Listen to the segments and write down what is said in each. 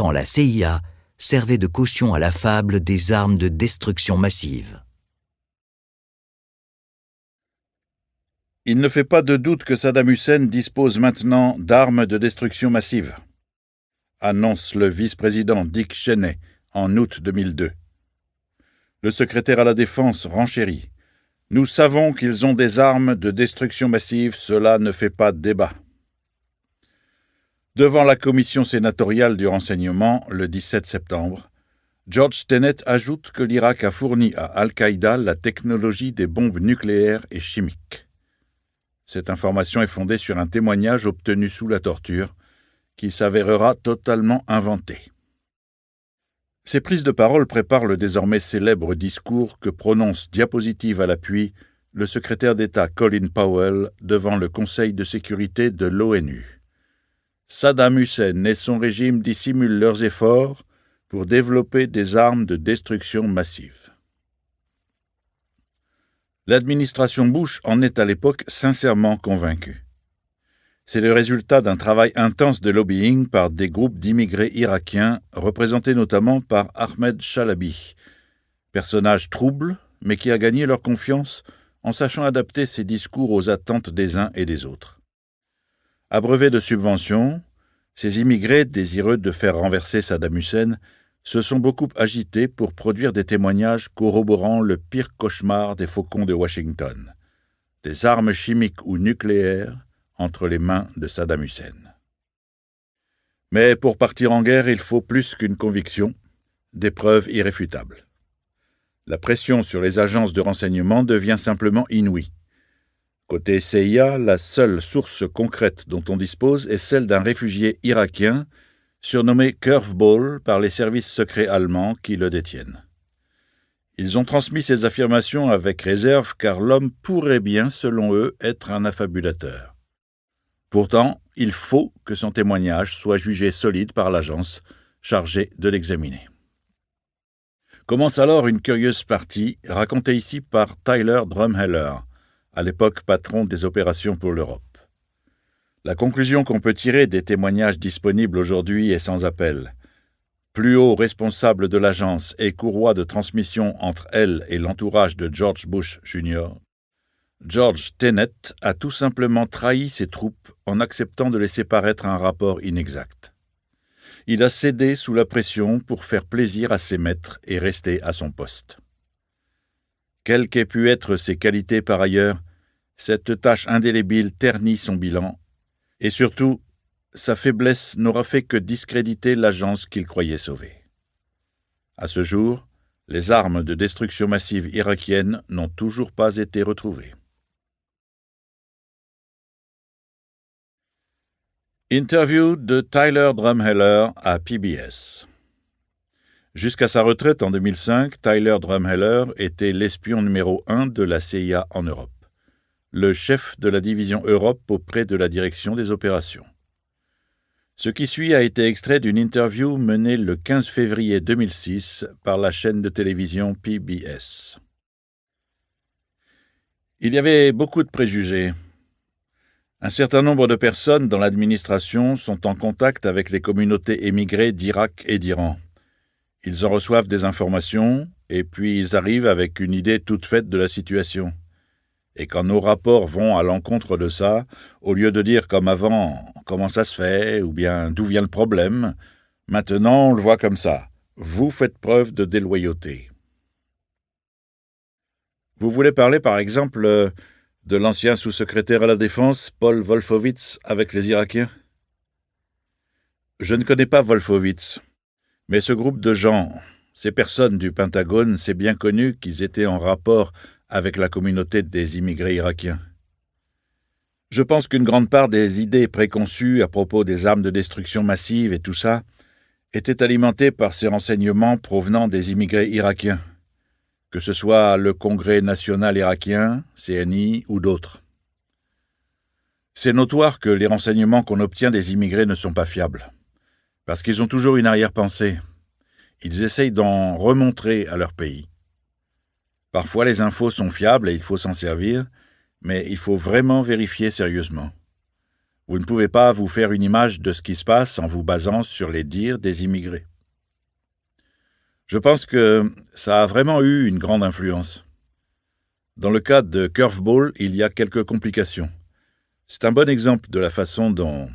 quand la CIA servait de caution à la fable des armes de destruction massive. Il ne fait pas de doute que Saddam Hussein dispose maintenant d'armes de destruction massive, annonce le vice-président Dick Cheney en août 2002. Le secrétaire à la Défense renchérit. « Nous savons qu'ils ont des armes de destruction massive, cela ne fait pas débat. » Devant la commission sénatoriale du renseignement, le 17 septembre, George Tenet ajoute que l'Irak a fourni à Al-Qaïda la technologie des bombes nucléaires et chimiques. Cette information est fondée sur un témoignage obtenu sous la torture, qui s'avérera totalement inventé. Ces prises de parole préparent le désormais célèbre discours que prononce, diapositive à l'appui, le secrétaire d'État Colin Powell devant le Conseil de sécurité de l'ONU. Saddam Hussein et son régime dissimulent leurs efforts pour développer des armes de destruction massive. L'administration Bush en est à l'époque sincèrement convaincue. C'est le résultat d'un travail intense de lobbying par des groupes d'immigrés irakiens, représentés notamment par Ahmed Chalabi, personnage trouble, mais qui a gagné leur confiance en sachant adapter ses discours aux attentes des uns et des autres. Abreuvés de subventions, ces immigrés, désireux de faire renverser Saddam Hussein, se sont beaucoup agités pour produire des témoignages corroborant le pire cauchemar des faucons de Washington, des armes chimiques ou nucléaires entre les mains de Saddam Hussein. Mais pour partir en guerre, il faut plus qu'une conviction, des preuves irréfutables. La pression sur les agences de renseignement devient simplement inouïe. Côté CIA, la seule source concrète dont on dispose est celle d'un réfugié irakien surnommé Curveball par les services secrets allemands qui le détiennent. Ils ont transmis ces affirmations avec réserve car l'homme pourrait bien, selon eux, être un affabulateur. Pourtant, il faut que son témoignage soit jugé solide par l'agence chargée de l'examiner. Commence alors une curieuse partie racontée ici par Tyler Drumheller, à l'époque patron des opérations pour l'Europe. La conclusion qu'on peut tirer des témoignages disponibles aujourd'hui est sans appel. Plus haut responsable de l'agence et courroie de transmission entre elle et l'entourage de George Bush Jr., George Tenet a tout simplement trahi ses troupes en acceptant de laisser paraître un rapport inexact. Il a cédé sous la pression pour faire plaisir à ses maîtres et rester à son poste. Quelles qu'aient pu être ses qualités par ailleurs, cette tâche indélébile ternit son bilan, et surtout, sa faiblesse n'aura fait que discréditer l'agence qu'il croyait sauver. À ce jour, les armes de destruction massive irakiennes n'ont toujours pas été retrouvées. Interview de Tyler Drumheller à PBS. Jusqu'à sa retraite en 2005, Tyler Drumheller était l'espion numéro 1 de la CIA en Europe, le chef de la division Europe auprès de la direction des opérations. Ce qui suit a été extrait d'une interview menée le 15 février 2006 par la chaîne de télévision PBS. Il y avait beaucoup de préjugés. Un certain nombre de personnes dans l'administration sont en contact avec les communautés émigrées d'Irak et d'Iran. Ils en reçoivent des informations, et puis ils arrivent avec une idée toute faite de la situation. Et quand nos rapports vont à l'encontre de ça, au lieu de dire comme avant « comment ça se fait » ou bien « d'où vient le problème », maintenant on le voit comme ça. Vous faites preuve de déloyauté. Vous voulez parler par exemple de l'ancien sous-secrétaire à la Défense, Paul Wolfowitz, avec les Irakiens? Je ne connais pas Wolfowitz, mais ce groupe de gens, ces personnes du Pentagone, c'est bien connu qu'ils étaient en rapport avec la communauté des immigrés irakiens. Je pense qu'une grande part des idées préconçues à propos des armes de destruction massive et tout ça étaient alimentées par ces renseignements provenant des immigrés irakiens, que ce soit le Congrès national irakien, CNI ou d'autres. C'est notoire que les renseignements qu'on obtient des immigrés ne sont pas fiables, parce qu'ils ont toujours une arrière-pensée. Ils essayent d'en remontrer à leur pays. Parfois les infos sont fiables et il faut s'en servir, mais il faut vraiment vérifier sérieusement. Vous ne pouvez pas vous faire une image de ce qui se passe en vous basant sur les dires des immigrés. Je pense que ça a vraiment eu une grande influence. Dans le cas de Curveball, il y a quelques complications. C'est un bon exemple de la façon dont...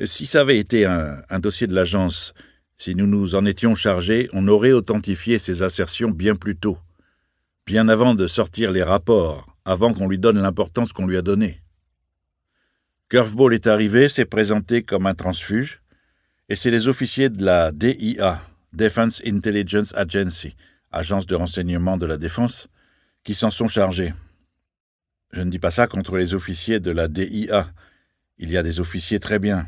Si ça avait été un dossier de l'agence, si nous nous en étions chargés, on aurait authentifié ces assertions bien plus tôt, bien avant de sortir les rapports, avant qu'on lui donne l'importance qu'on lui a donnée. Curveball est arrivé, s'est présenté comme un transfuge, et c'est les officiers de la DIA, Defense Intelligence Agency, agence de renseignement de la défense, qui s'en sont chargés. Je ne dis pas ça contre les officiers de la DIA. Il y a des officiers très bien.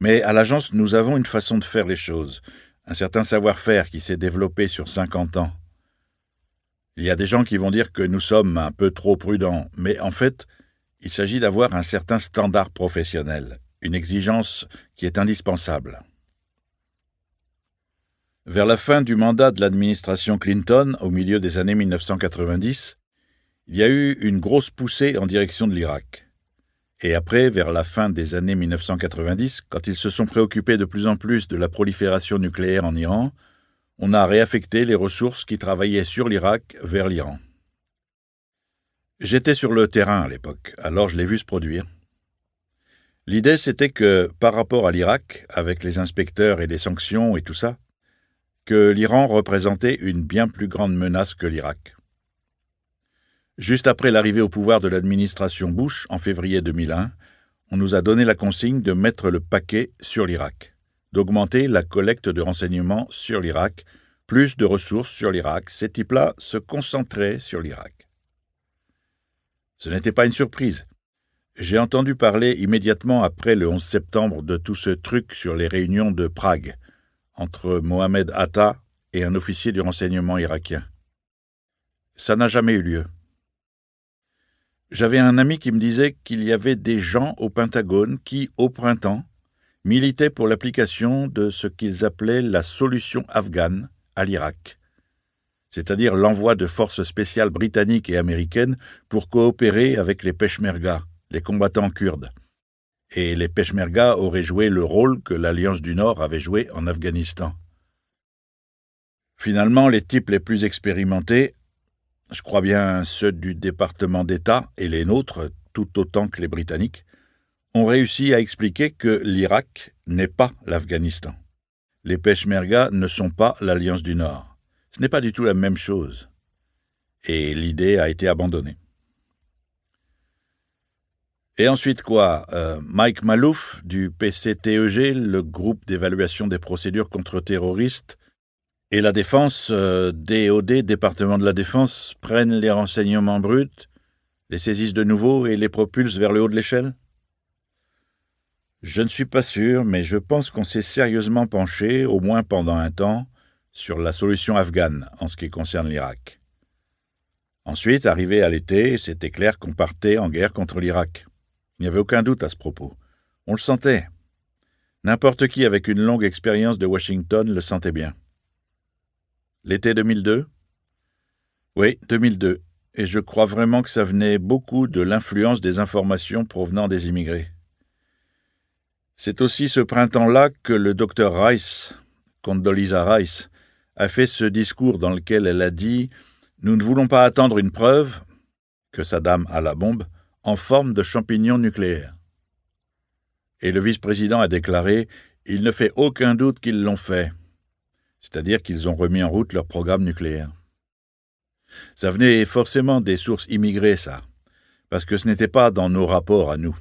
Mais à l'agence, nous avons une façon de faire les choses, un certain savoir-faire qui s'est développé sur 50 ans. Il y a des gens qui vont dire que nous sommes un peu trop prudents, mais en fait, il s'agit d'avoir un certain standard professionnel, une exigence qui est indispensable. Vers la fin du mandat de l'administration Clinton, au milieu des années 1990, il y a eu une grosse poussée en direction de l'Irak. Et après, vers la fin des années 1990, quand ils se sont préoccupés de plus en plus de la prolifération nucléaire en Iran, on a réaffecté les ressources qui travaillaient sur l'Irak vers l'Iran. J'étais sur le terrain à l'époque, alors je l'ai vu se produire. L'idée, c'était que, par rapport à l'Irak, avec les inspecteurs et les sanctions et tout ça, que l'Iran représentait une bien plus grande menace que l'Irak. Juste après l'arrivée au pouvoir de l'administration Bush, en février 2001, on nous a donné la consigne de mettre le paquet sur l'Irak, d'augmenter la collecte de renseignements sur l'Irak, plus de ressources sur l'Irak. Ces types-là se concentraient sur l'Irak. Ce n'était pas une surprise. J'ai entendu parler immédiatement après le 11 septembre de tout ce truc sur les réunions de Prague, entre Mohamed Atta et un officier du renseignement irakien. Ça n'a jamais eu lieu. J'avais un ami qui me disait qu'il y avait des gens au Pentagone qui, au printemps, militaient pour l'application de ce qu'ils appelaient la solution afghane à l'Irak, c'est-à-dire l'envoi de forces spéciales britanniques et américaines pour coopérer avec les Peshmerga, les combattants kurdes. Et les Peshmerga auraient joué le rôle que l'Alliance du Nord avait joué en Afghanistan. Finalement, les types les plus expérimentés, je crois bien ceux du département d'État et les nôtres, tout autant que les Britanniques, ont réussi à expliquer que l'Irak n'est pas l'Afghanistan. Les Peshmerga ne sont pas l'Alliance du Nord. Ce n'est pas du tout la même chose. Et l'idée a été abandonnée. Et ensuite quoi? Mike Malouf, du PCTEG, le groupe d'évaluation des procédures contre-terroristes, et la Défense, DOD, département de la Défense, prennent les renseignements bruts, les saisissent de nouveau et les propulsent vers le haut de l'échelle? Je ne suis pas sûr, mais je pense qu'on s'est sérieusement penché, au moins pendant un temps, sur la solution afghane en ce qui concerne l'Irak. Ensuite, arrivé à l'été, c'était clair qu'on partait en guerre contre l'Irak. Il n'y avait aucun doute à ce propos. On le sentait. N'importe qui avec une longue expérience de Washington le sentait bien. L'été 2002? Oui, 2002. Et je crois vraiment que ça venait beaucoup de l'influence des informations provenant des immigrés. C'est aussi ce printemps-là que le Dr Rice, Condoleezza Rice, a fait ce discours dans lequel elle a dit « Nous ne voulons pas attendre une preuve, que Saddam a la bombe, en forme de champignon nucléaire. » Et le vice-président a déclaré « Il ne fait aucun doute qu'ils l'ont fait. » C'est-à-dire qu'ils ont remis en route leur programme nucléaire. Ça venait forcément des sources immigrées, ça, parce que ce n'était pas dans nos rapports à nous.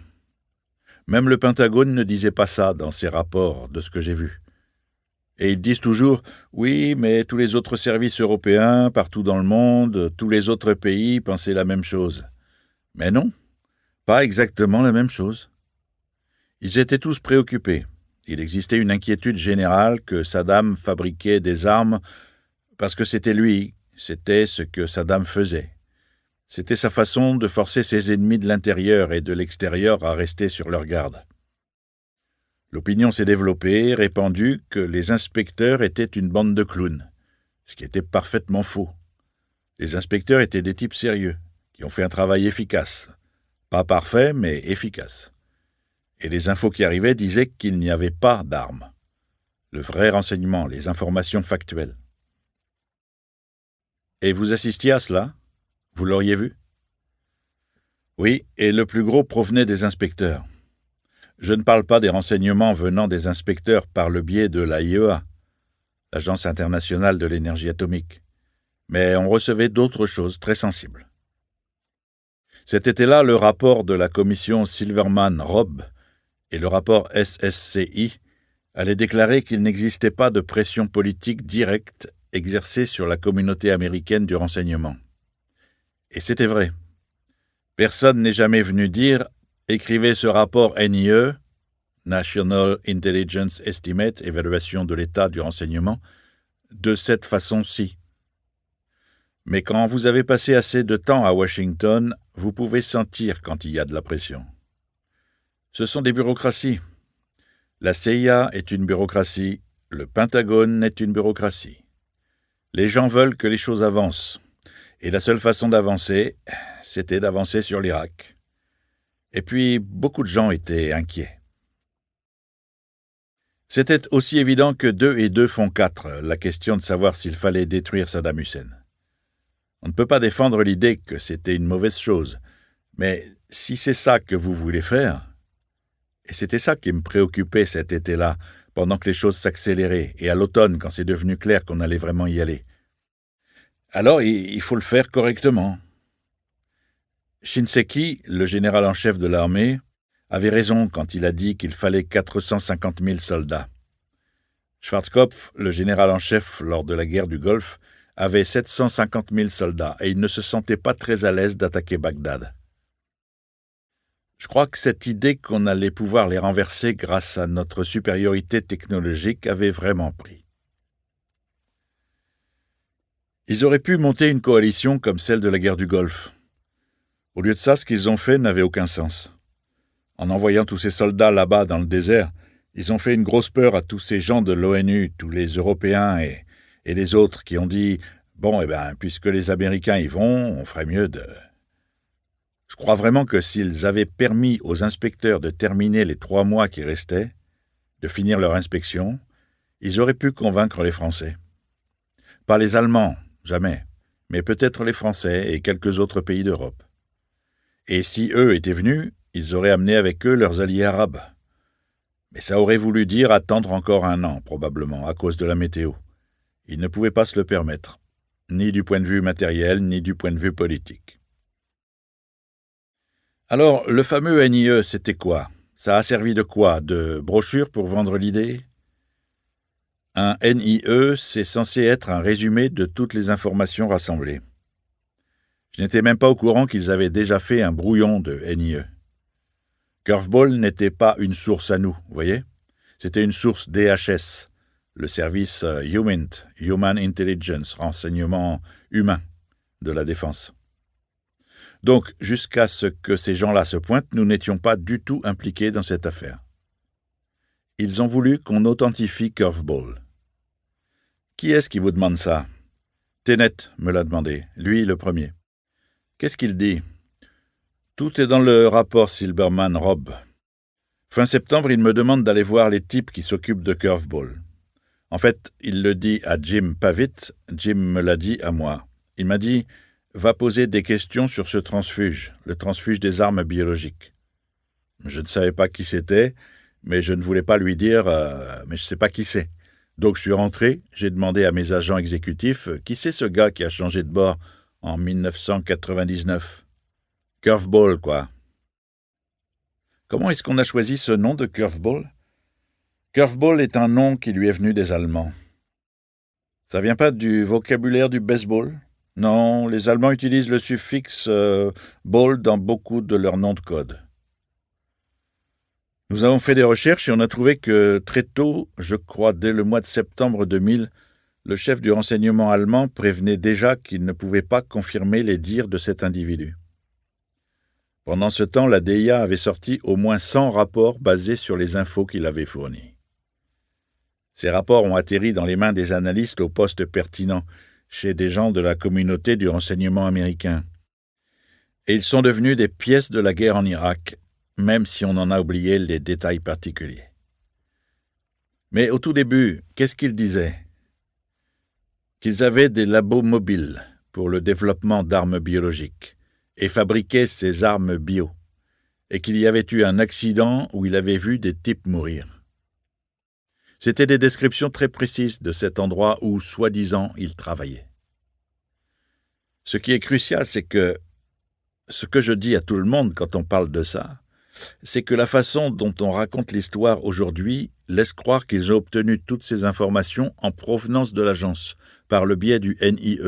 Même le Pentagone ne disait pas ça dans ses rapports, de ce que j'ai vu. Et ils disent toujours « Oui, mais tous les autres services européens, partout dans le monde, tous les autres pays pensaient la même chose. » Mais non, pas exactement la même chose. Ils étaient tous préoccupés. Il existait une inquiétude générale que Saddam fabriquait des armes parce que c'était lui, c'était ce que Saddam faisait. C'était sa façon de forcer ses ennemis de l'intérieur et de l'extérieur à rester sur leur garde. L'opinion s'est développée, répandue que les inspecteurs étaient une bande de clowns, ce qui était parfaitement faux. Les inspecteurs étaient des types sérieux, qui ont fait un travail efficace. Pas parfait, mais efficace. Et les infos qui arrivaient disaient qu'il n'y avait pas d'armes. Le vrai renseignement, les informations factuelles. Et vous assistiez à cela? Vous l'auriez vu? Oui, et le plus gros provenait des inspecteurs. Je ne parle pas des renseignements venant des inspecteurs par le biais de l'AIEA, l'Agence internationale de l'énergie atomique, mais on recevait d'autres choses très sensibles. Cet été-là, le rapport de la commission Silverman-Robb et le rapport SSCI allaient déclarer qu'il n'existait pas de pression politique directe exercée sur la communauté américaine du renseignement. Et c'était vrai. Personne n'est jamais venu dire « Écrivez ce rapport NIE, National Intelligence Estimate, évaluation de l'état du renseignement, de cette façon-ci ». Mais quand vous avez passé assez de temps à Washington, vous pouvez sentir quand il y a de la pression. Ce sont des bureaucraties. La CIA est une bureaucratie, le Pentagone est une bureaucratie. Les gens veulent que les choses avancent. Et la seule façon d'avancer, c'était d'avancer sur l'Irak. Et puis, beaucoup de gens étaient inquiets. C'était aussi évident que 2 et 2 font 4, la question de savoir s'il fallait détruire Saddam Hussein. On ne peut pas défendre l'idée que c'était une mauvaise chose, mais si c'est ça que vous voulez faire, et c'était ça qui me préoccupait cet été-là, pendant que les choses s'accéléraient, et à l'automne, quand c'est devenu clair qu'on allait vraiment y aller, alors il faut le faire correctement. Shinseki, le général en chef de l'armée, avait raison quand il a dit qu'il fallait 450 000 soldats. Schwarzkopf, le général en chef lors de la guerre du Golfe, avait 750 000 soldats et il ne se sentait pas très à l'aise d'attaquer Bagdad. Je crois que cette idée qu'on allait pouvoir les renverser grâce à notre supériorité technologique avait vraiment pris. Ils auraient pu monter une coalition comme celle de la guerre du Golfe. Au lieu de ça, ce qu'ils ont fait n'avait aucun sens. En envoyant tous ces soldats là-bas dans le désert, ils ont fait une grosse peur à tous ces gens de l'ONU, tous les Européens et les autres qui ont dit « Bon, puisque les Américains y vont, on ferait mieux de... » Je crois vraiment que s'ils avaient permis aux inspecteurs de terminer les 3 mois qui restaient, de finir leur inspection, ils auraient pu convaincre les Français. Pas les Allemands, jamais, mais peut-être les Français et quelques autres pays d'Europe. Et si eux étaient venus, ils auraient amené avec eux leurs alliés arabes. Mais ça aurait voulu dire attendre encore 1 an, probablement, à cause de la météo. Ils ne pouvaient pas se le permettre, ni du point de vue matériel, ni du point de vue politique. Alors, le fameux NIE, c'était quoi? Ça a servi de quoi? De brochure pour vendre l'idée? Un NIE, c'est censé être un résumé de toutes les informations rassemblées. Je n'étais même pas au courant qu'ils avaient déjà fait un brouillon de NIE. Curveball n'était pas une source à nous, vous voyez? C'était une source DHS, le service Human Intelligence, renseignement humain de la défense. Donc, jusqu'à ce que ces gens-là se pointent, nous n'étions pas du tout impliqués dans cette affaire. Ils ont voulu qu'on authentifie Curveball. Qui est-ce qui vous demande ça? Tenet me l'a demandé, lui le premier. Qu'est-ce qu'il dit? Tout est dans le rapport Silverman-Robb. Fin septembre, il me demande d'aller voir les types qui s'occupent de Curveball. En fait, il le dit à Jim Pavitt, Jim me l'a dit à moi. Il m'a dit « Va poser des questions sur ce transfuge, le transfuge des armes biologiques. » Je ne savais pas qui c'était, mais je ne voulais pas lui dire « Mais je ne sais pas qui c'est. » Donc je suis rentré, j'ai demandé à mes agents exécutifs « Qui c'est ce gars qui a changé de bord en 1999 ?» Curveball, quoi. Comment est-ce qu'on a choisi ce nom de Curveball? Curveball est un nom qui lui est venu des Allemands. Ça vient pas du vocabulaire du baseball? Non, les Allemands utilisent le suffixe ball dans beaucoup de leurs noms de code. Nous avons fait des recherches et on a trouvé que très tôt, je crois dès le mois de septembre 2000, le chef du renseignement allemand prévenait déjà qu'il ne pouvait pas confirmer les dires de cet individu. Pendant ce temps, la DIA avait sorti au moins 100 rapports basés sur les infos qu'il avait fournies. Ces rapports ont atterri dans les mains des analystes au poste pertinent, chez des gens de la communauté du renseignement américain. Et ils sont devenus des pièces de la guerre en Irak, même si on en a oublié les détails particuliers. Mais au tout début, qu'est-ce qu'ils disaient? Qu'ils avaient des labos mobiles pour le développement d'armes biologiques et fabriquaient ces armes bio, et qu'il y avait eu un accident où il avait vu des types mourir. C'étaient des descriptions très précises de cet endroit où, soi-disant, ils travaillaient. Ce qui est crucial, c'est que ce que je dis à tout le monde quand on parle de ça, c'est que la façon dont on raconte l'histoire aujourd'hui laisse croire qu'ils ont obtenu toutes ces informations en provenance de l'agence, par le biais du NIE.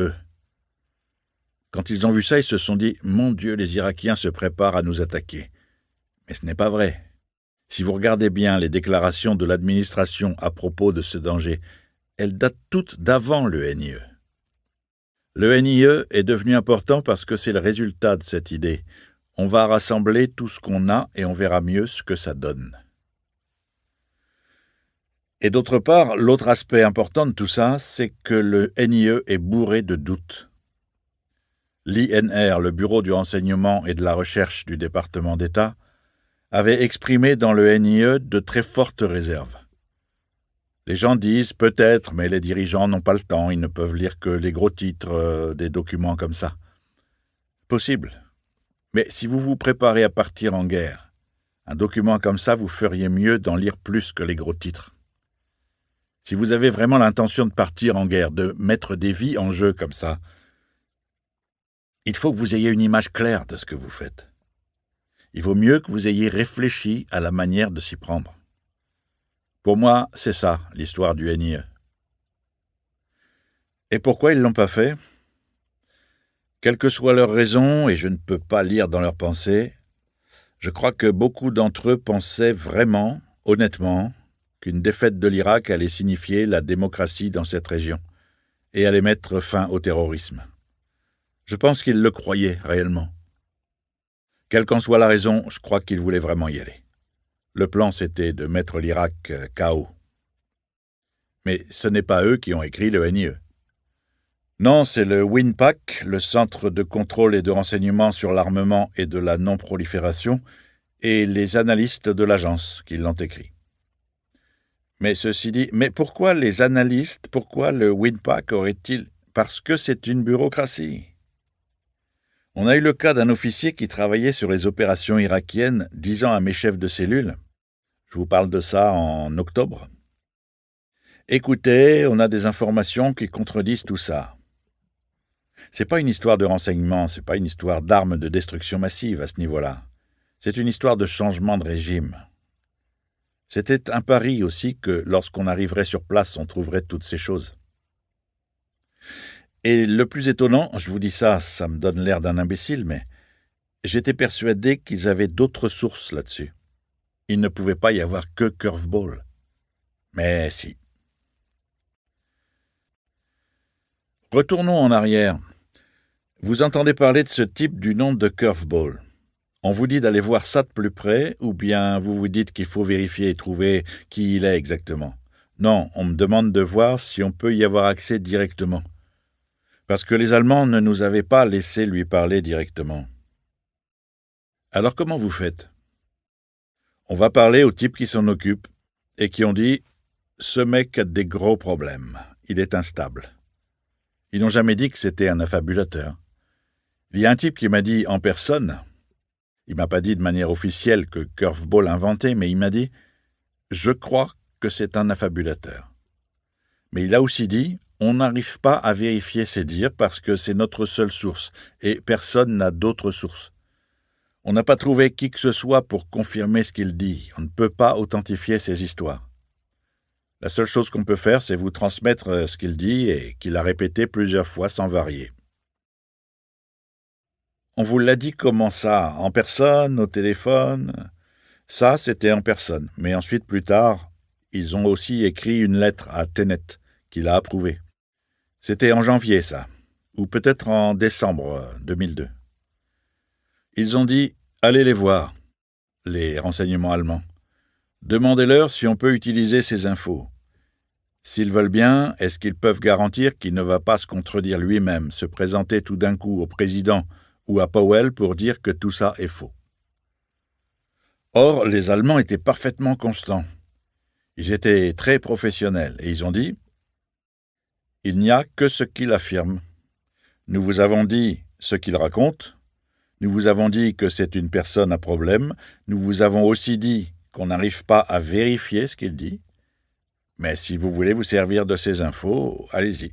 Quand ils ont vu ça, ils se sont dit « Mon Dieu, les Irakiens se préparent à nous attaquer ». Mais ce n'est pas vrai. Si vous regardez bien les déclarations de l'administration à propos de ce danger, elles datent toutes d'avant le NIE. Le NIE est devenu important parce que c'est le résultat de cette idée. On va rassembler tout ce qu'on a et on verra mieux ce que ça donne. Et d'autre part, l'autre aspect important de tout ça, c'est que le NIE est bourré de doutes. L'INR, le Bureau du renseignement et de la recherche du département d'État, avait exprimé dans le NIE de très fortes réserves. Les gens disent peut-être, mais les dirigeants n'ont pas le temps, ils ne peuvent lire que les gros titres des documents comme ça. Possible. Mais si vous vous préparez à partir en guerre, un document comme ça, vous feriez mieux d'en lire plus que les gros titres. Si vous avez vraiment l'intention de partir en guerre, de mettre des vies en jeu comme ça, il faut que vous ayez une image claire de ce que vous faites. Il vaut mieux que vous ayez réfléchi à la manière de s'y prendre. Pour moi, c'est ça, l'histoire du NIE. Et pourquoi ils ne l'ont pas fait? Quelle que soit leur raison, et je ne peux pas lire dans leurs pensées, je crois que beaucoup d'entre eux pensaient vraiment, honnêtement, qu'une défaite de l'Irak allait signifier la démocratie dans cette région et allait mettre fin au terrorisme. Je pense qu'ils le croyaient réellement. Quelle qu'en soit la raison, je crois qu'ils voulaient vraiment y aller. Le plan, c'était de mettre l'Irak KO. Mais ce n'est pas eux qui ont écrit le NIE. Non, c'est le WINPAC, le Centre de contrôle et de renseignement sur l'armement et de la non-prolifération, et les analystes de l'agence qui l'ont écrit. Mais ceci dit, mais pourquoi les analystes, pourquoi le WINPAC aurait-il... Parce que c'est une bureaucratie. On a eu le cas d'un officier qui travaillait sur les opérations irakiennes, disant à mes chefs de cellule, je vous parle de ça en octobre, « Écoutez, on a des informations qui contredisent tout ça. » C'est pas une histoire de renseignement, c'est pas une histoire d'armes de destruction massive à ce niveau-là. C'est une histoire de changement de régime. C'était un pari aussi que lorsqu'on arriverait sur place, on trouverait toutes ces choses. Et le plus étonnant, je vous dis ça, ça me donne l'air d'un imbécile, mais j'étais persuadé qu'ils avaient d'autres sources là-dessus. Il ne pouvait pas y avoir que Curveball. Mais si. Retournons en arrière. Vous entendez parler de ce type du nom de Curveball. On vous dit d'aller voir ça de plus près, ou bien vous vous dites qu'il faut vérifier et trouver qui il est exactement. Non, on me demande de voir si on peut y avoir accès directement. Parce que les Allemands ne nous avaient pas laissé lui parler directement. Alors comment vous faites? On va parler aux types qui s'en occupent et qui ont dit « Ce mec a des gros problèmes, il est instable ». Ils n'ont jamais dit que c'était un affabulateur. Il y a un type qui m'a dit en personne, il m'a pas dit de manière officielle que Curveball inventait, mais il m'a dit « Je crois que c'est un affabulateur ». Mais il a aussi dit « On n'arrive pas à vérifier ses dires parce que c'est notre seule source et personne n'a d'autres sources. On n'a pas trouvé qui que ce soit pour confirmer ce qu'il dit. On ne peut pas authentifier ses histoires. La seule chose qu'on peut faire, c'est vous transmettre ce qu'il dit et qu'il a répété plusieurs fois sans varier. » On vous l'a dit comment ça? En personne, au téléphone? Ça, c'était en personne. Mais ensuite, plus tard, ils ont aussi écrit une lettre à Tenet, qu'il a approuvée. C'était en janvier, ça. Ou peut-être en décembre 2002. Ils ont dit « Allez les voir », les renseignements allemands. Demandez-leur si on peut utiliser ces infos. S'ils veulent bien, est-ce qu'ils peuvent garantir qu'il ne va pas se contredire lui-même, se présenter tout d'un coup au président ou à Powell pour dire que tout ça est faux? Or, les Allemands étaient parfaitement constants. Ils étaient très professionnels et ils ont dit « Il n'y a que ce qu'il affirme. Nous vous avons dit ce qu'il raconte. Nous vous avons dit que c'est une personne à problème. Nous vous avons aussi dit qu'on n'arrive pas à vérifier ce qu'il dit. Mais si vous voulez vous servir de ces infos, allez-y.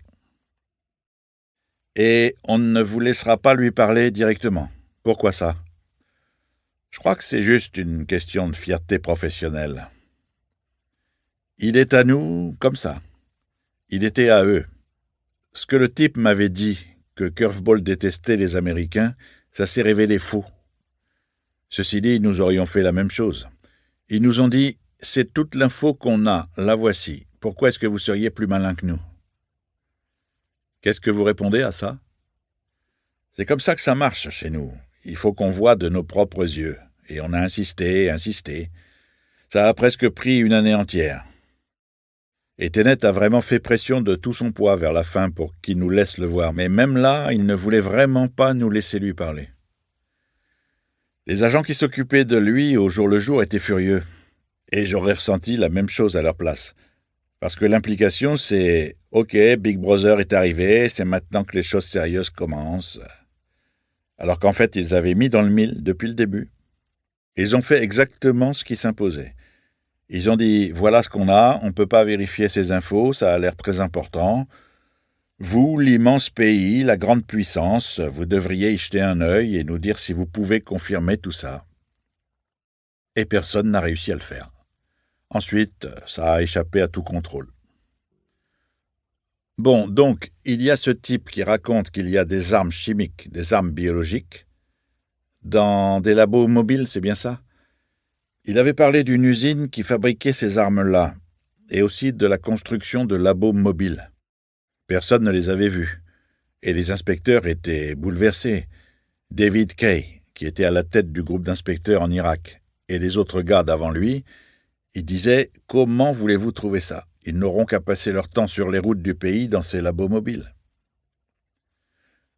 Et on ne vous laissera pas lui parler directement. Pourquoi ça ? Je crois que c'est juste une question de fierté professionnelle. Il est à nous comme ça. Il était à eux. Ce que le type m'avait dit, que Curveball détestait les Américains, ça s'est révélé faux. Ceci dit, nous aurions fait la même chose. Ils nous ont dit « C'est toute l'info qu'on a, la voici. Pourquoi est-ce que vous seriez plus malin que nous ?» Qu'est-ce que vous répondez à ça ? C'est comme ça que ça marche chez nous. Il faut qu'on voie de nos propres yeux. Et on a insisté. Ça a presque pris une année entière. Et Tenet a vraiment fait pression de tout son poids vers la fin pour qu'il nous laisse le voir. Mais même là, il ne voulait vraiment pas nous laisser lui parler. Les agents qui s'occupaient de lui au jour le jour étaient furieux. Et j'aurais ressenti la même chose à leur place. Parce que l'implication, c'est « Ok, Big Brother est arrivé, c'est maintenant que les choses sérieuses commencent. » Alors qu'en fait, ils avaient mis dans le mille depuis le début. Ils ont fait exactement ce qui s'imposait. Ils ont dit « Voilà ce qu'on a, on ne peut pas vérifier ces infos, ça a l'air très important. Vous, l'immense pays, la grande puissance, vous devriez y jeter un œil et nous dire si vous pouvez confirmer tout ça. » Et personne n'a réussi à le faire. Ensuite, ça a échappé à tout contrôle. Bon, donc, il y a ce type qui raconte qu'il y a des armes chimiques, des armes biologiques, dans des labos mobiles, c'est bien ça ? Il avait parlé d'une usine qui fabriquait ces armes-là, et aussi de la construction de labos mobiles. Personne ne les avait vus, et les inspecteurs étaient bouleversés. David Kay, qui était à la tête du groupe d'inspecteurs en Irak, et les autres gars d'avant lui, ils disaient « Comment voulez-vous trouver ça ? Ils n'auront qu'à passer leur temps sur les routes du pays dans ces labos mobiles. »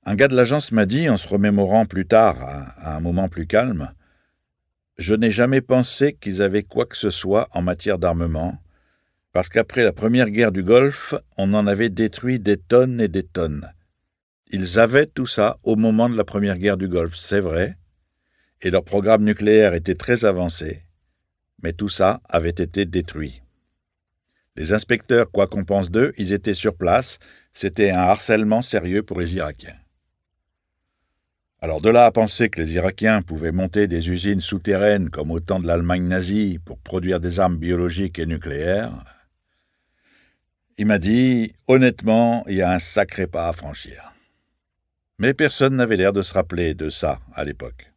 Un gars de l'agence m'a dit, en se remémorant plus tard, à un moment plus calme, « Je n'ai jamais pensé qu'ils avaient quoi que ce soit en matière d'armement, parce qu'après la première guerre du Golfe, on en avait détruit des tonnes et des tonnes. Ils avaient tout ça au moment de la première guerre du Golfe, c'est vrai, et leur programme nucléaire était très avancé, mais tout ça avait été détruit. Les inspecteurs, quoi qu'on pense d'eux, ils étaient sur place, c'était un harcèlement sérieux pour les Irakiens. Alors de là à penser que les Irakiens pouvaient monter des usines souterraines comme au temps de l'Allemagne nazie pour produire des armes biologiques et nucléaires, il m'a dit « Honnêtement, il y a un sacré pas à franchir. » Mais personne n'avait l'air de se rappeler de ça à l'époque.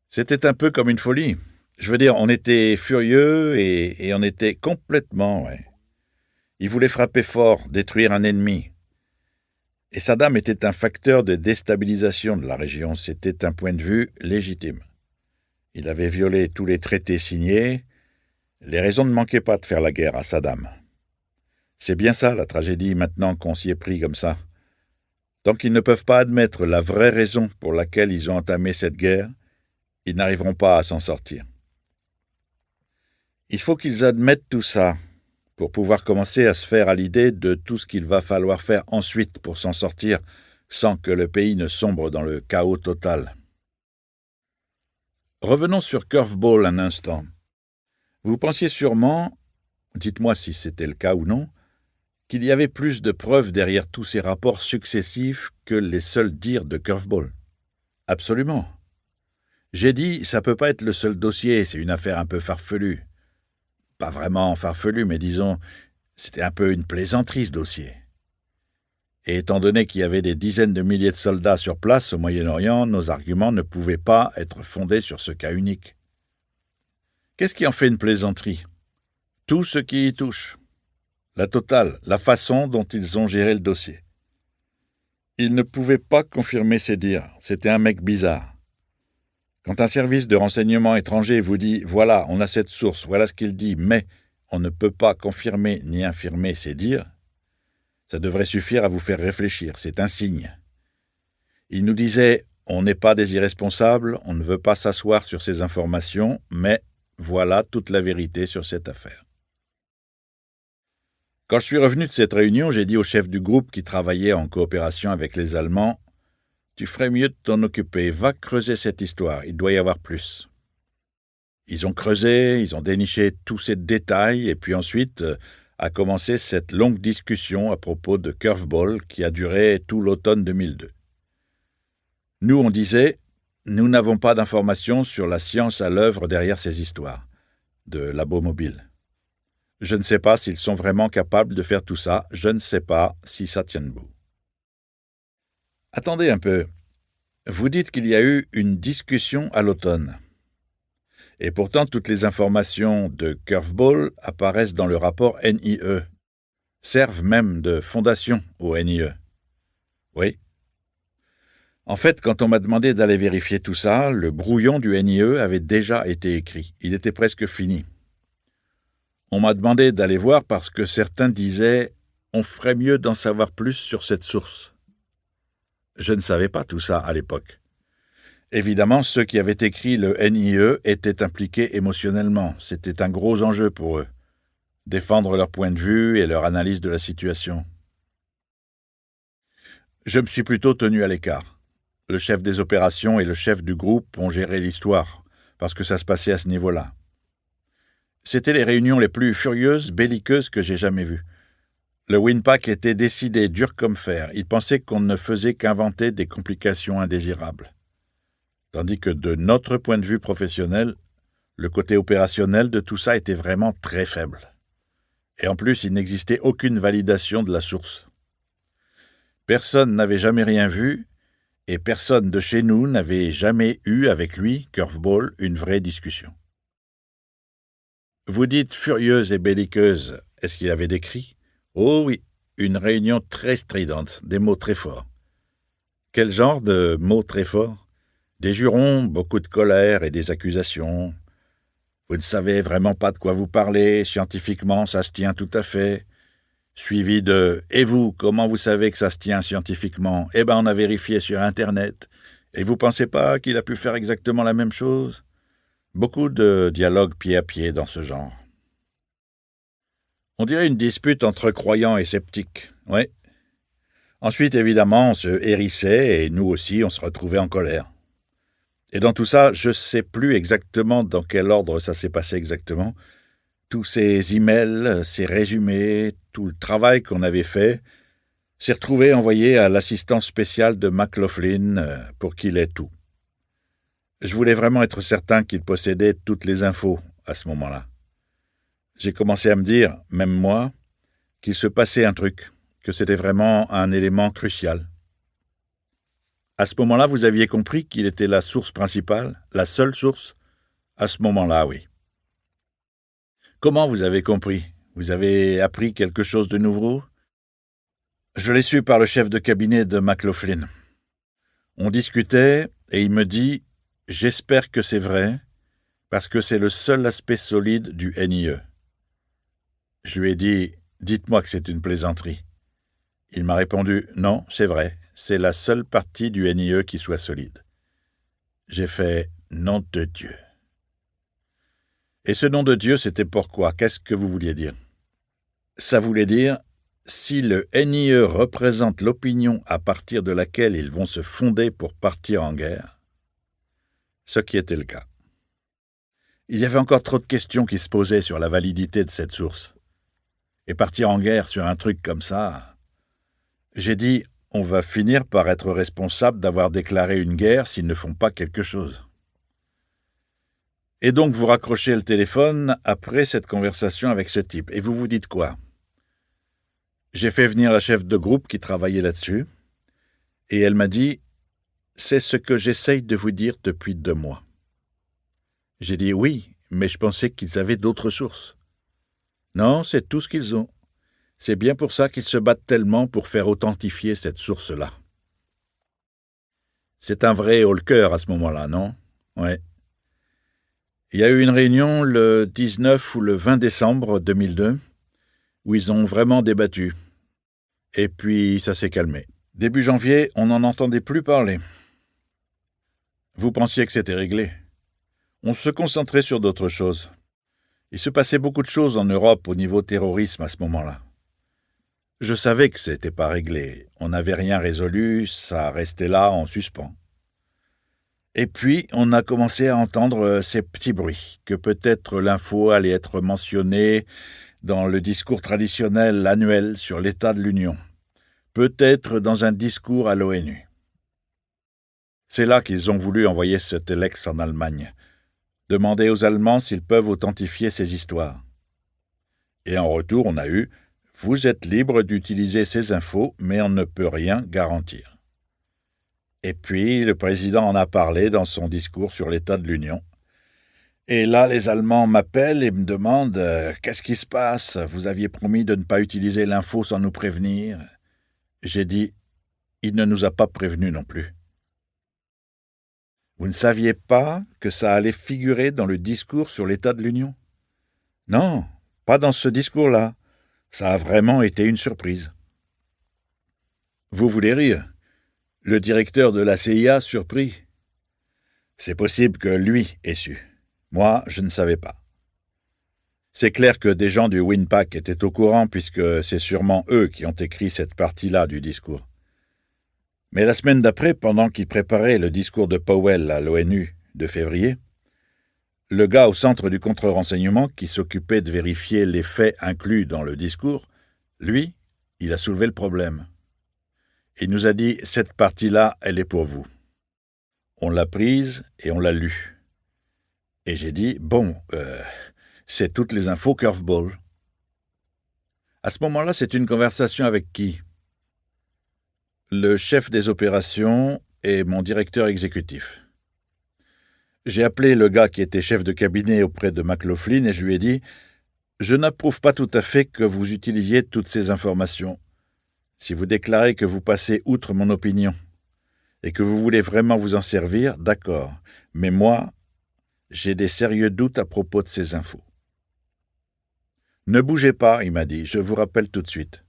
C'était un peu comme une folie. Je veux dire, on était furieux et on était complètement... Il voulait frapper fort, détruire un ennemi. Et Saddam était un facteur de déstabilisation de la région. C'était un point de vue légitime. Il avait violé tous les traités signés. Les raisons ne manquaient pas de faire la guerre à Saddam. C'est bien ça, la tragédie, maintenant qu'on s'y est pris comme ça. Tant qu'ils ne peuvent pas admettre la vraie raison pour laquelle ils ont entamé cette guerre, ils n'arriveront pas à s'en sortir. Il faut qu'ils admettent tout ça pour pouvoir commencer à se faire à l'idée de tout ce qu'il va falloir faire ensuite pour s'en sortir sans que le pays ne sombre dans le chaos total. Revenons sur Curveball un instant. Vous pensiez sûrement, dites-moi si c'était le cas ou non, qu'il y avait plus de preuves derrière tous ces rapports successifs que les seuls dires de Curveball. Absolument. J'ai dit, ça peut pas être le seul dossier, c'est une affaire un peu farfelue. Pas vraiment farfelue, mais disons, c'était un peu une plaisanterie ce dossier. Et étant donné qu'il y avait des dizaines de milliers de soldats sur place au Moyen-Orient, nos arguments ne pouvaient pas être fondés sur ce cas unique. Qu'est-ce qui en fait une plaisanterie ? Tout ce qui y touche. La totale, la façon dont ils ont géré le dossier. Ils ne pouvaient pas confirmer ces dires, c'était un mec bizarre. Quand un service de renseignement étranger vous dit « Voilà, on a cette source, voilà ce qu'il dit, mais on ne peut pas confirmer ni infirmer ses dires », ça devrait suffire à vous faire réfléchir, c'est un signe. Il nous disait On n'est pas des irresponsables, on ne veut pas s'asseoir sur ces informations, mais voilà toute la vérité sur cette affaire. Quand je suis revenu de cette réunion, j'ai dit au chef du groupe qui travaillait en coopération avec les Allemands, « Tu ferais mieux de t'en occuper, va creuser cette histoire, il doit y avoir plus. » Ils ont creusé, ils ont déniché tous ces détails, et puis ensuite a commencé cette longue discussion à propos de Curveball qui a duré tout l'automne 2002. Nous, on disait, nous n'avons pas d'informations sur la science à l'œuvre derrière ces histoires de labo mobile. Je ne sais pas s'ils sont vraiment capables de faire tout ça, je ne sais pas si ça tient debout. Attendez un peu, vous dites qu'il y a eu une discussion à l'automne. Et pourtant, toutes les informations de Curveball apparaissent dans le rapport NIE, servent même de fondation au NIE. Oui. En fait, quand on m'a demandé d'aller vérifier tout ça, le brouillon du NIE avait déjà été écrit. Il était presque fini. On m'a demandé d'aller voir parce que certains disaient « on ferait mieux d'en savoir plus sur cette source ». Je ne savais pas tout ça à l'époque. Évidemment, ceux qui avaient écrit le NIE étaient impliqués émotionnellement. C'était un gros enjeu pour eux. Défendre leur point de vue et leur analyse de la situation. Je me suis plutôt tenu à l'écart. Le chef des opérations et le chef du groupe ont géré l'histoire, parce que ça se passait à ce niveau-là. C'était les réunions les plus furieuses, belliqueuses que j'ai jamais vues. Le Winpack était décidé, dur comme fer. Il pensait qu'on ne faisait qu'inventer des complications indésirables. Tandis que de notre point de vue professionnel, le côté opérationnel de tout ça était vraiment très faible. Et en plus, il n'existait aucune validation de la source. Personne n'avait jamais rien vu, et personne de chez nous n'avait jamais eu avec lui, Curveball, une vraie discussion. Vous dites furieuse et belliqueuse, est-ce qu'il y avait des cris ? Oh oui, une réunion très stridente, des mots très forts. Quel genre de mots très forts ? Des jurons, beaucoup de colère et des accusations. Vous ne savez vraiment pas de quoi vous parlez, scientifiquement ça se tient tout à fait. Suivi de « Et vous, comment vous savez que ça se tient scientifiquement ? Eh ben, on a vérifié sur Internet. Et vous pensez pas qu'il a pu faire exactement la même chose ?» Beaucoup de dialogues pied à pied dans ce genre. On dirait une dispute entre croyants et sceptiques, oui. Ensuite, évidemment, on se hérissait et nous aussi, on se retrouvait en colère. Et dans tout ça, je ne sais plus exactement dans quel ordre ça s'est passé exactement. Tous ces emails, ces résumés, tout le travail qu'on avait fait, s'est retrouvé envoyé à l'assistant spécial de McLaughlin pour qu'il ait tout. Je voulais vraiment être certain qu'il possédait toutes les infos à ce moment-là. J'ai commencé à me dire, même moi, qu'il se passait un truc, que c'était vraiment un élément crucial. À ce moment-là, vous aviez compris qu'il était la source principale, la seule source ? À ce moment-là, oui. Comment vous avez compris ? Vous avez appris quelque chose de nouveau ? Je l'ai su par le chef de cabinet de McLaughlin. On discutait et il me dit « J'espère que c'est vrai, parce que c'est le seul aspect solide du NIE. » Je lui ai dit « Dites-moi que c'est une plaisanterie. » Il m'a répondu « Non, c'est vrai, c'est la seule partie du NIE qui soit solide. » J'ai fait « Nom de Dieu !» Et ce nom de Dieu, c'était pourquoi ? Qu'est-ce que vous vouliez dire ? Ça voulait dire, si le NIE représente l'opinion à partir de laquelle ils vont se fonder pour partir en guerre, ce qui était le cas. Il y avait encore trop de questions qui se posaient sur la validité de cette source. Et partir en guerre sur un truc comme ça, j'ai dit, on va finir par être responsable d'avoir déclaré une guerre s'ils ne font pas quelque chose. Et donc vous raccrochez le téléphone après cette conversation avec ce type. Et vous vous dites quoi ? J'ai fait venir la chef de groupe qui travaillait là-dessus. Et elle m'a dit, c'est ce que j'essaye de vous dire depuis 2 mois. J'ai dit oui, mais je pensais qu'ils avaient d'autres sources. Non, c'est tout ce qu'ils ont. C'est bien pour ça qu'ils se battent tellement pour faire authentifier cette source-là. C'est un vrai haut-le-cœur à ce moment-là, non ? Ouais. Il y a eu une réunion le 19 ou le 20 décembre 2002 où ils ont vraiment débattu. Et puis ça s'est calmé. Début janvier, on n'en entendait plus parler. Vous pensiez que c'était réglé. On se concentrait sur d'autres choses. Il se passait beaucoup de choses en Europe au niveau terrorisme à ce moment-là. Je savais que c'était pas réglé. On n'avait rien résolu, ça restait là en suspens. Et puis, on a commencé à entendre ces petits bruits, que peut-être l'info allait être mentionnée dans le discours traditionnel annuel sur l'état de l'Union, peut-être dans un discours à l'ONU. C'est là qu'ils ont voulu envoyer ce Telex en Allemagne, demander aux Allemands s'ils peuvent authentifier ces histoires. Et en retour, on a eu « Vous êtes libre d'utiliser ces infos, mais on ne peut rien garantir ». Et puis, le président en a parlé dans son discours sur l'état de l'Union. Et là, les Allemands m'appellent et me demandent « Qu'est-ce qui se passe? Vous aviez promis de ne pas utiliser l'info sans nous prévenir. » J'ai dit « Il ne nous a pas prévenus non plus. » Vous ne saviez pas que ça allait figurer dans le discours sur l'état de l'Union? Non, pas dans ce discours-là. Ça a vraiment été une surprise. Vous voulez rire? Le directeur de la CIA surpris. C'est possible que lui ait su. Moi, je ne savais pas. C'est clair que des gens du Winpack étaient au courant puisque c'est sûrement eux qui ont écrit cette partie-là du discours. Mais la semaine d'après, pendant qu'ils préparaient le discours de Powell à l'ONU de février, le gars au centre du contre-renseignement qui s'occupait de vérifier les faits inclus dans le discours, lui, il a soulevé le problème. Il nous a dit « Cette partie-là, elle est pour vous ». On l'a prise et on l'a lue. Et j'ai dit « Bon, c'est toutes les infos curveball ». À ce moment-là, c'est une conversation avec qui? Le chef des opérations et mon directeur exécutif. J'ai appelé le gars qui était chef de cabinet auprès de McLaughlin et je lui ai dit « Je n'approuve pas tout à fait que vous utilisiez toutes ces informations. Si vous déclarez que vous passez outre mon opinion et que vous voulez vraiment vous en servir, d'accord. Mais moi, j'ai des sérieux doutes à propos de ces infos. » Ne bougez pas, il m'a dit, je vous rappelle tout de suite.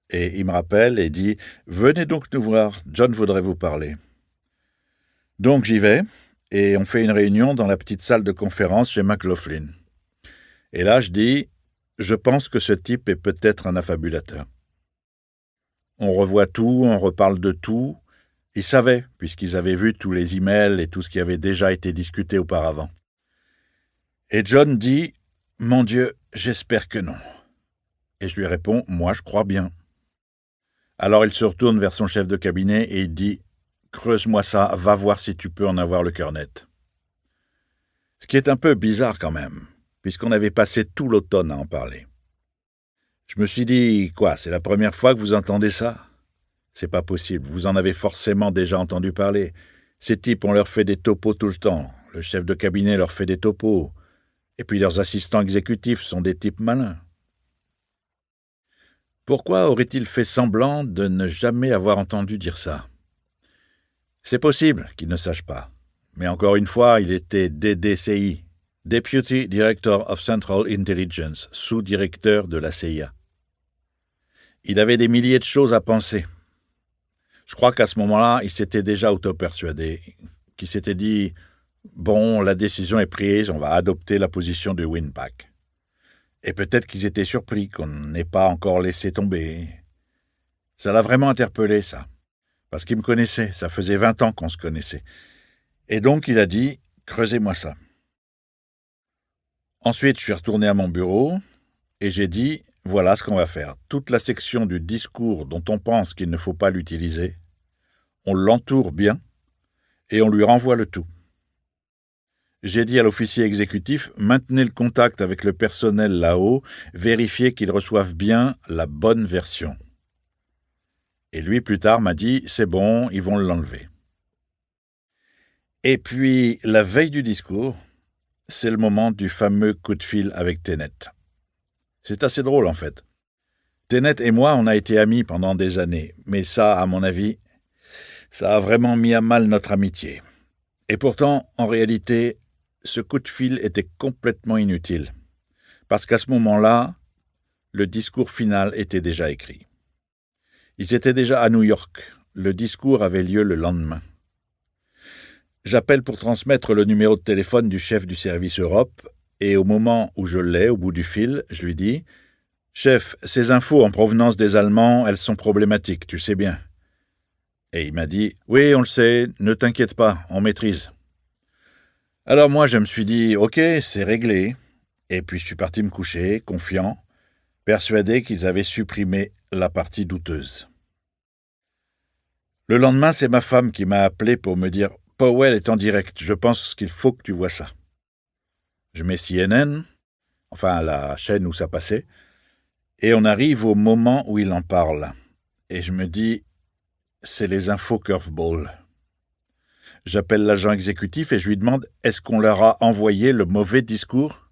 Et il me rappelle et dit « Venez donc nous voir, John voudrait vous parler. » Donc j'y vais et on fait une réunion dans la petite salle de conférence chez McLaughlin. Et là, je dis « Je pense que ce type est peut-être un affabulateur. » On revoit tout, on reparle de tout. Ils savaient, puisqu'ils avaient vu tous les emails et tout ce qui avait déjà été discuté auparavant. Et John dit « Mon Dieu, j'espère que non. » Et je lui réponds « Moi, je crois bien. » Alors il se retourne vers son chef de cabinet et il dit « Creuse-moi ça, va voir si tu peux en avoir le cœur net. » Ce qui est un peu bizarre quand même, puisqu'on avait passé tout l'automne à en parler. Je me suis dit, quoi, c'est la première fois que vous entendez ça? C'est pas possible, vous en avez forcément déjà entendu parler. Ces types, on leur fait des topos tout le temps. Le chef de cabinet leur fait des topos. Et puis leurs assistants exécutifs sont des types malins. Pourquoi aurait-il fait semblant de ne jamais avoir entendu dire ça? C'est possible qu'il ne sache pas. Mais encore une fois, il était DDCI, Deputy Director of Central Intelligence, sous-directeur de la CIA. Il avait des milliers de choses à penser. Je crois qu'à ce moment-là, il s'était déjà auto-persuadé, qu'il s'était dit « Bon, la décision est prise, on va adopter la position du Winpack. » Et peut-être qu'ils étaient surpris qu'on n'ait pas encore laissé tomber. Ça l'a vraiment interpellé, ça. Parce qu'il me connaissait, ça faisait 20 ans qu'on se connaissait. Et donc il a dit « Creusez-moi ça. » Ensuite, je suis retourné à mon bureau et j'ai dit « Voilà ce qu'on va faire. Toute la section du discours dont on pense qu'il ne faut pas l'utiliser, on l'entoure bien et on lui renvoie le tout. » J'ai dit à l'officier exécutif « Maintenez le contact avec le personnel là-haut, vérifiez qu'ils reçoivent bien la bonne version. » Et lui, plus tard, m'a dit « C'est bon, ils vont l'enlever. » Et puis, la veille du discours, c'est le moment du fameux coup de fil avec Tenet. C'est assez drôle, en fait. Tenet et moi, on a été amis pendant des années, mais ça, à mon avis, ça a vraiment mis à mal notre amitié. Et pourtant, en réalité, ce coup de fil était complètement inutile, parce qu'à ce moment-là, le discours final était déjà écrit. Ils étaient déjà à New York. Le discours avait lieu le lendemain. J'appelle pour transmettre le numéro de téléphone du chef du service Europe, et au moment où je l'ai, au bout du fil, je lui dis « Chef, ces infos en provenance des Allemands, elles sont problématiques, tu sais bien. » Et il m'a dit « Oui, on le sait, ne t'inquiète pas, on maîtrise. » Alors moi, je me suis dit « Ok, c'est réglé. » Et puis je suis parti me coucher, confiant, persuadé qu'ils avaient supprimé la partie douteuse. Le lendemain, c'est ma femme qui m'a appelé pour me dire « Powell est en direct, je pense qu'il faut que tu vois ça. » Je mets CNN, enfin la chaîne où ça passait, et on arrive au moment où il en parle. Et je me dis « C'est les infos curveball. » J'appelle l'agent exécutif et je lui demande « Est-ce qu'on leur a envoyé le mauvais discours ?»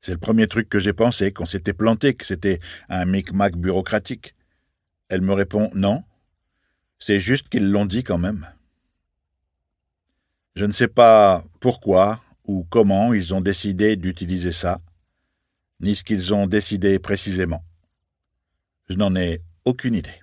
C'est le premier truc que j'ai pensé, qu'on s'était planté, que c'était un micmac bureaucratique. Elle me répond « Non, c'est juste qu'ils l'ont dit quand même. » Je ne sais pas pourquoi ou comment ils ont décidé d'utiliser ça, ni ce qu'ils ont décidé précisément. Je n'en ai aucune idée.